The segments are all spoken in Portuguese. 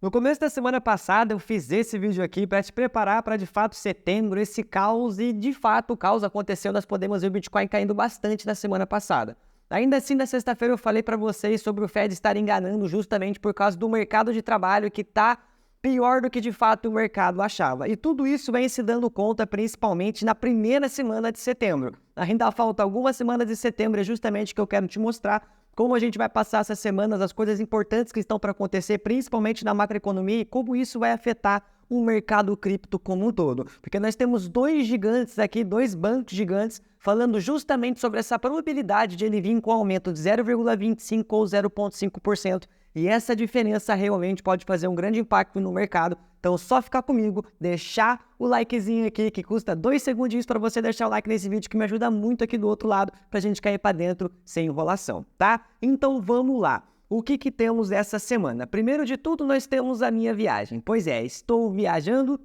No começo da semana passada, eu fiz esse vídeo aqui para te preparar para, de fato, setembro, esse caos, e de fato o caos aconteceu. Nós podemos ver o Bitcoin caindo bastante na semana passada. Ainda assim, na sexta-feira eu falei para vocês sobre o Fed estar enganando justamente por causa do mercado de trabalho que está pior do que de fato o mercado achava. E tudo isso vem se dando conta principalmente na primeira semana de setembro. Ainda falta algumas semanas de setembro, é justamente o que eu quero te mostrar como a gente vai passar essas semanas, as coisas importantes que estão para acontecer, principalmente na macroeconomia, e como isso vai afetar o mercado cripto como um todo. Porque nós temos dois gigantes aqui, dois bancos gigantes, falando justamente sobre essa probabilidade de ele vir com aumento de 0,25% ou 0,5%. E essa diferença realmente pode fazer um grande impacto no mercado. Então, só ficar comigo, deixar o likezinho aqui, que custa 2 segundinhos para você deixar o like nesse vídeo, que me ajuda muito aqui do outro lado, pra gente cair para dentro sem enrolação, tá? Então, vamos lá. O que temos essa semana? Primeiro de tudo, nós temos a minha viagem. Pois é, estou viajando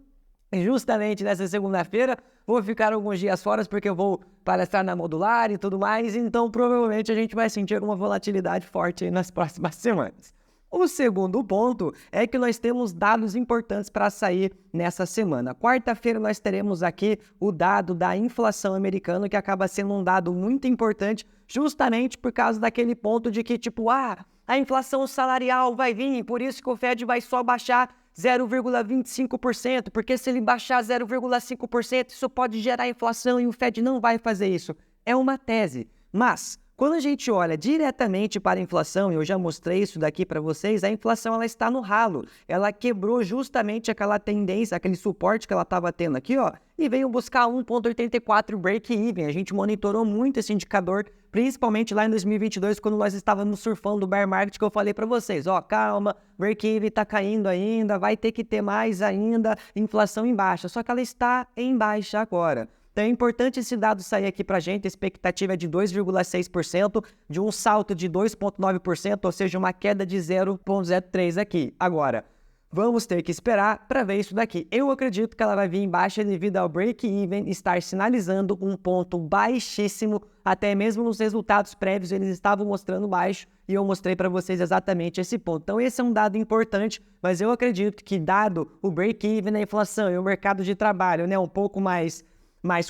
justamente nessa segunda-feira. Vou ficar alguns dias fora porque eu vou palestrar na Modular e tudo mais, então provavelmente a gente vai sentir uma volatilidade forte aí nas próximas semanas. O segundo ponto é que nós temos dados importantes para sair nessa semana. Quarta-feira nós teremos aqui o dado da inflação americana, que acaba sendo um dado muito importante, justamente por causa daquele ponto de que, tipo, a inflação salarial vai vir, por isso que o Fed vai só baixar 0,25%, porque se ele baixar 0,5%, isso pode gerar inflação e o Fed não vai fazer isso. É uma tese, mas quando a gente olha diretamente para a inflação, e eu já mostrei isso daqui para vocês, a inflação ela está no ralo. Ela quebrou justamente aquela tendência, aquele suporte que ela estava tendo aqui, ó, e veio buscar 1,84 break-even. A gente monitorou muito esse indicador, principalmente lá em 2022, quando nós estávamos surfando o bear market, que eu falei para vocês, ó, calma, break-even está caindo ainda, vai ter que ter mais ainda, inflação em baixa, só que ela está em baixa agora. Então é importante esse dado sair aqui para a gente, a expectativa é de 2,6%, de um salto de 2,9%, ou seja, uma queda de 0,03% aqui. Agora, vamos ter que esperar para ver isso daqui. Eu acredito que ela vai vir em baixa devido ao break-even estar sinalizando um ponto baixíssimo, até mesmo nos resultados prévios eles estavam mostrando baixo, e eu mostrei para vocês exatamente esse ponto. Então esse é um dado importante, mas eu acredito que dado o break-even, a inflação e o mercado de trabalho, né, um pouco mais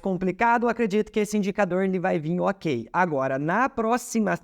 complicado, eu acredito que esse indicador ele vai vir ok. Agora, na próxima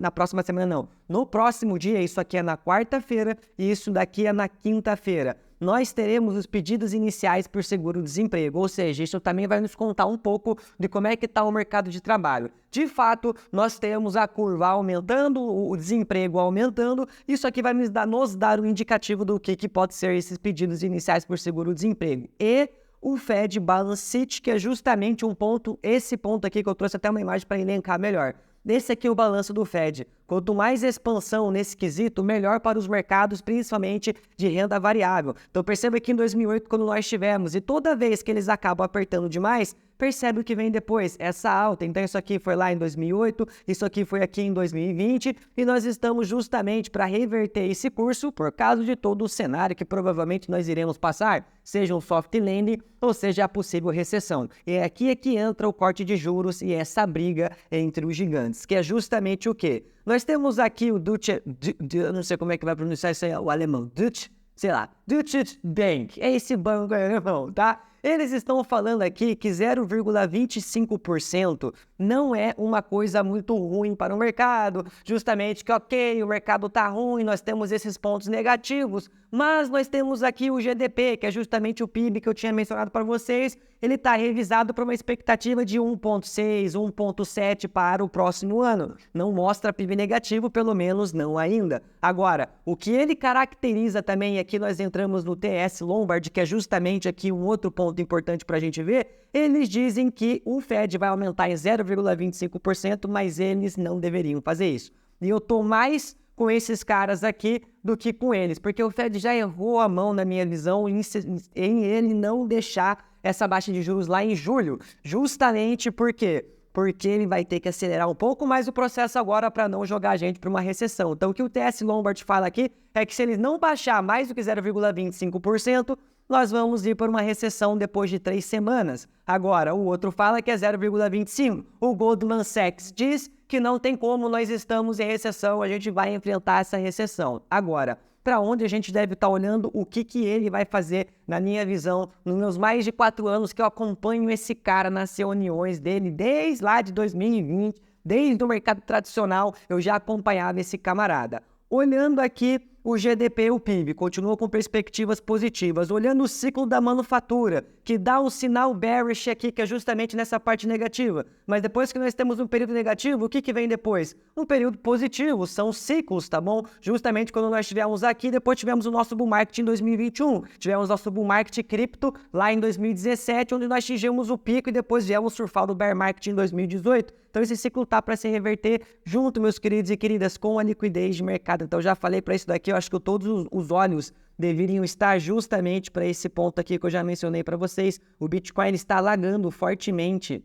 semana não, no próximo dia, isso aqui é na quarta-feira e isso daqui é na quinta-feira, nós teremos os pedidos iniciais por seguro-desemprego, ou seja, isso também vai nos contar um pouco de como é que está o mercado de trabalho. De fato, nós temos a curva aumentando, o desemprego aumentando, isso aqui vai nos dar um indicativo do que pode ser esses pedidos iniciais por seguro-desemprego. E o Fed Balance Sheet, que é justamente um ponto, esse ponto aqui que eu trouxe até uma imagem para elencar melhor. Esse aqui é o balanço do Fed. Quanto mais expansão nesse quesito, melhor para os mercados, principalmente de renda variável. Então perceba que em 2008, quando nós tivemos, e toda vez que eles acabam apertando demais, percebe o que vem depois, essa alta. Então isso aqui foi lá em 2008, isso aqui foi aqui em 2020, e nós estamos justamente para reverter esse curso por causa de todo o cenário que provavelmente nós iremos passar, seja um soft landing ou seja a possível recessão. E aqui é que entra o corte de juros e essa briga entre os gigantes, que é justamente o quê? Nós temos aqui o Deutsche, eu não sei como é que vai pronunciar isso aí, o alemão, Deutsche Bank, é esse banco alemão, tá? Eles estão falando aqui que 0,25% não é uma coisa muito ruim para o mercado, justamente que, ok, o mercado está ruim, nós temos esses pontos negativos, mas nós temos aqui o GDP, que é justamente o PIB que eu tinha mencionado para vocês, ele está revisado para uma expectativa de 1,6, 1,7 para o próximo ano. Não mostra PIB negativo, pelo menos não ainda. Agora, o que ele caracteriza também, aqui nós entramos no TS Lombard, que é justamente aqui um outro ponto importante para a gente ver, eles dizem que o Fed vai aumentar em 0,25%, mas eles não deveriam fazer isso. E eu tô mais com esses caras aqui do que com eles, porque o Fed já errou a mão, na minha visão, em ele não deixar essa baixa de juros lá em julho, justamente porque ele vai ter que acelerar um pouco mais o processo agora para não jogar a gente para uma recessão. Então o que o TS Lombard fala aqui é que se eles não baixar mais do que 0,25%, nós vamos ir para uma recessão depois de 3 semanas. Agora, o outro fala que é 0,25%. O Goldman Sachs diz que não tem como, nós estamos em recessão, a gente vai enfrentar essa recessão. Agora, para onde a gente deve estar olhando, o que ele vai fazer, na minha visão, nos meus mais de 4 anos que eu acompanho esse cara nas reuniões dele, desde lá de 2020, desde o mercado tradicional, eu já acompanhava esse camarada. Olhando aqui o GDP e o PIB, continua com perspectivas positivas. Olhando o ciclo da manufatura, que dá um sinal bearish aqui, que é justamente nessa parte negativa. Mas depois que nós temos um período negativo, o que vem depois? Um período positivo, são ciclos, tá bom? Justamente quando nós tivemos aqui, depois tivemos o nosso bull market em 2021. Tivemos nosso bull market cripto lá em 2017, onde nós atingimos o pico e depois viemos surfar no bear market em 2018. Então esse ciclo tá para se reverter junto, meus queridos e queridas, com a liquidez de mercado. Então já falei para isso daqui, eu acho que todos os olhos deveriam estar justamente para esse ponto aqui que eu já mencionei para vocês. O Bitcoin está alagando fortemente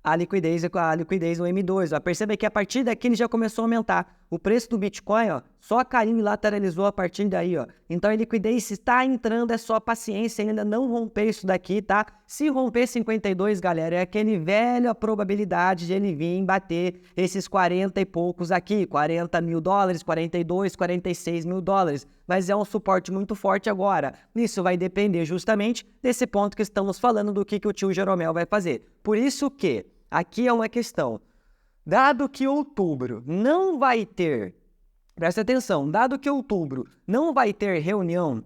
a liquidez no M2. Ó. Perceba que a partir daqui ele já começou a aumentar. O preço do Bitcoin, ó, só caiu e lateralizou a partir daí, ó. Então a liquidez está entrando, é só paciência, ainda não romper isso daqui, tá? Se romper 52, galera, é aquele velha probabilidade de ele vir bater esses 40 e poucos aqui, 40 mil dólares, 42, 46 mil dólares. Mas é um suporte muito forte agora. Isso vai depender justamente desse ponto que estamos falando do que o tio Jeromel vai fazer. Por isso que aqui é uma questão. Dado que outubro não vai ter, presta atenção, dado que outubro não vai ter reunião,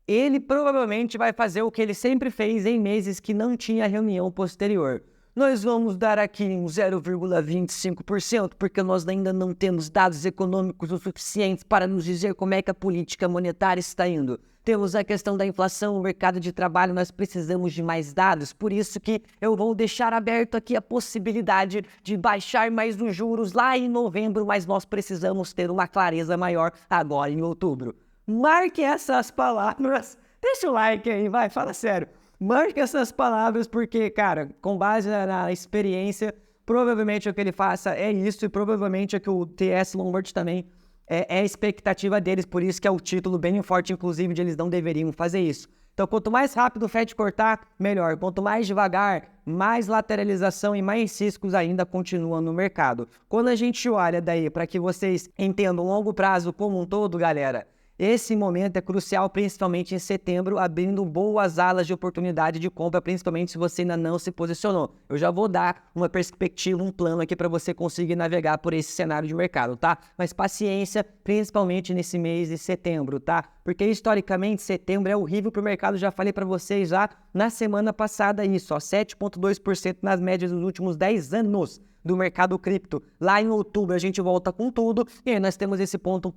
ele provavelmente vai fazer o que ele sempre fez em meses que não tinha reunião posterior. Nós vamos dar aqui um 0,25%, porque nós ainda não temos dados econômicos o suficientes para nos dizer como é que a política monetária está indo. Temos a questão da inflação, o mercado de trabalho, nós precisamos de mais dados, por isso que eu vou deixar aberto aqui a possibilidade de baixar mais os juros lá em novembro, mas nós precisamos ter uma clareza maior agora em outubro. Marque essas palavras, deixa o like aí, vai, fala sério. Marque essas palavras porque, cara, com base na experiência, provavelmente o que ele faça é isso e provavelmente é que o TS Lombard também é a expectativa deles, por isso que é o título bem forte, inclusive, de eles não deveriam fazer isso. Então, quanto mais rápido o Fed cortar, melhor. Quanto mais devagar, mais lateralização e mais riscos ainda continuam no mercado. Quando a gente olha daí para que vocês entendam o longo prazo como um todo, galera, esse momento é crucial, principalmente em setembro, abrindo boas alas de oportunidade de compra, principalmente se você ainda não se posicionou. Eu já vou dar uma perspectiva, um plano aqui para você conseguir navegar por esse cenário de mercado, tá? Mas paciência, principalmente nesse mês de setembro, tá? Porque historicamente setembro é horrível para o mercado, já falei para vocês já na semana passada isso, ó, 7,2% nas médias dos últimos 10 anos. Do mercado cripto. Lá em outubro a gente volta com tudo e aí nós temos esse ponto um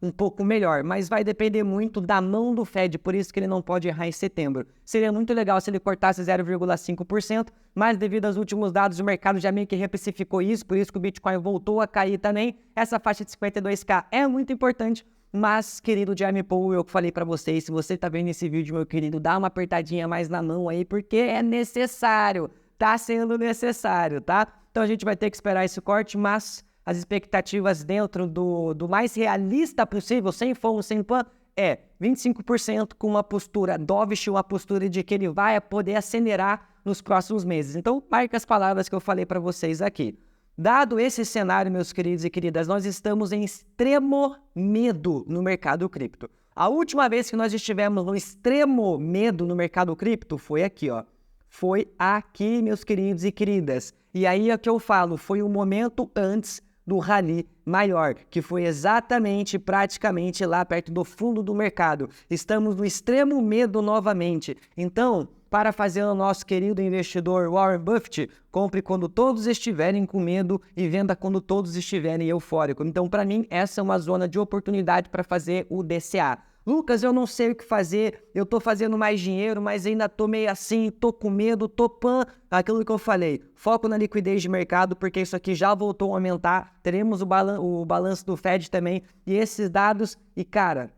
pouco melhor, mas vai depender muito da mão do Fed, por isso que ele não pode errar em setembro. Seria muito legal se ele cortasse 0,5%, mas devido aos últimos dados o mercado já meio que reprecificou isso, por isso que o Bitcoin voltou a cair também. Essa faixa de 52k é muito importante. Mas, querido Jeremy Powell, eu falei pra vocês, se você tá vendo esse vídeo, meu querido, dá uma apertadinha mais na mão aí, porque é necessário, tá sendo necessário, tá? Então a gente vai ter que esperar esse corte, mas as expectativas dentro do mais realista possível, sem fogo, sem pan, é 25% com uma postura dovish, uma postura de que ele vai poder acelerar nos próximos meses. Então, marque as palavras que eu falei para vocês aqui. Dado esse cenário, meus queridos e queridas, nós estamos em extremo medo no mercado cripto. A última vez que nós estivemos no extremo medo no mercado cripto foi aqui, ó. Foi aqui, meus queridos e queridas. E aí é que eu falo, foi o momento antes do rally maior, que foi exatamente, praticamente lá perto do fundo do mercado. Estamos no extremo medo novamente. Então, para fazer o nosso querido investidor Warren Buffett, compre quando todos estiverem com medo e venda quando todos estiverem eufóricos. Então, para mim, essa é uma zona de oportunidade para fazer o DCA. Lucas, eu não sei o que fazer, eu tô fazendo mais dinheiro, mas ainda tô meio assim, tô com medo, tô pan. Aquilo que eu falei, foco na liquidez de mercado, porque isso aqui já voltou a aumentar, teremos o balanço do Fed também, e esses dados, e cara,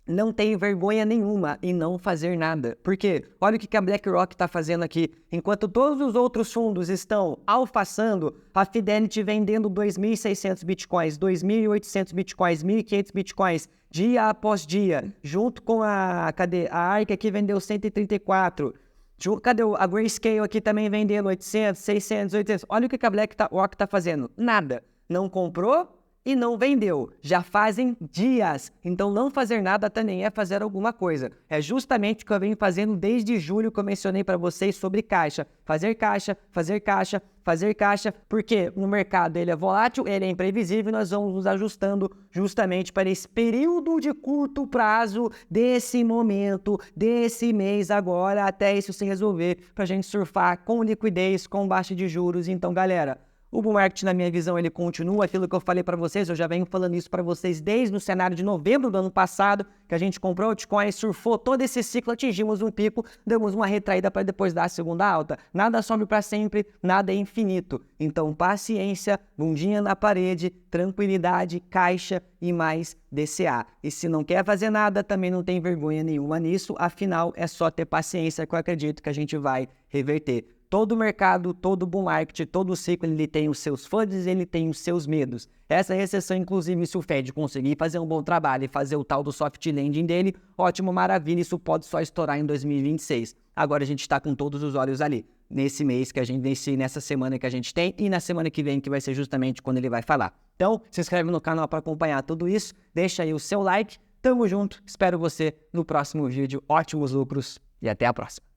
não tem vergonha nenhuma em não fazer nada. Por quê? Olha o que a BlackRock está fazendo aqui. Enquanto todos os outros fundos estão alfaçando, a Fidelity vendendo 2.600 bitcoins, 2.800 bitcoins, 1.500 bitcoins, dia após dia, junto com a ARK aqui vendeu 134. Cadê a Grayscale aqui também vendendo 800, 600, 800. Olha o que a BlackRock está fazendo. Nada. Não comprou e não vendeu. Já fazem dias. Então não fazer nada também é fazer alguma coisa. É justamente o que eu venho fazendo desde julho que eu mencionei para vocês sobre caixa. Fazer caixa, fazer caixa, fazer caixa, porque o mercado ele é volátil, ele é imprevisível e nós vamos nos ajustando justamente para esse período de curto prazo desse momento, desse mês agora, até isso se resolver, para a gente surfar com liquidez, com baixa de juros. Então, galera, o bull market, na minha visão, ele continua aquilo que eu falei para vocês, eu já venho falando isso para vocês desde o cenário de novembro do ano passado, que a gente comprou o Bitcoin, surfou todo esse ciclo, atingimos um pico, demos uma retraída para depois dar a segunda alta. Nada sobe para sempre, nada é infinito. Então, paciência, bundinha na parede, tranquilidade, caixa e mais DCA. E se não quer fazer nada, também não tem vergonha nenhuma nisso, afinal, é só ter paciência que eu acredito que a gente vai reverter. Todo mercado, todo bull market, todo ciclo, ele tem os seus FUDs, ele tem os seus medos. Essa recessão, inclusive, se o Fed conseguir fazer um bom trabalho e fazer o tal do soft landing dele, ótimo, maravilha, isso pode só estourar em 2026. Agora a gente está com todos os olhos ali, nesse mês que a gente, nessa semana que a gente tem e na semana que vem, que vai ser justamente quando ele vai falar. Então, se inscreve no canal para acompanhar tudo isso, deixa aí o seu like, tamo junto, espero você no próximo vídeo, ótimos lucros e até a próxima.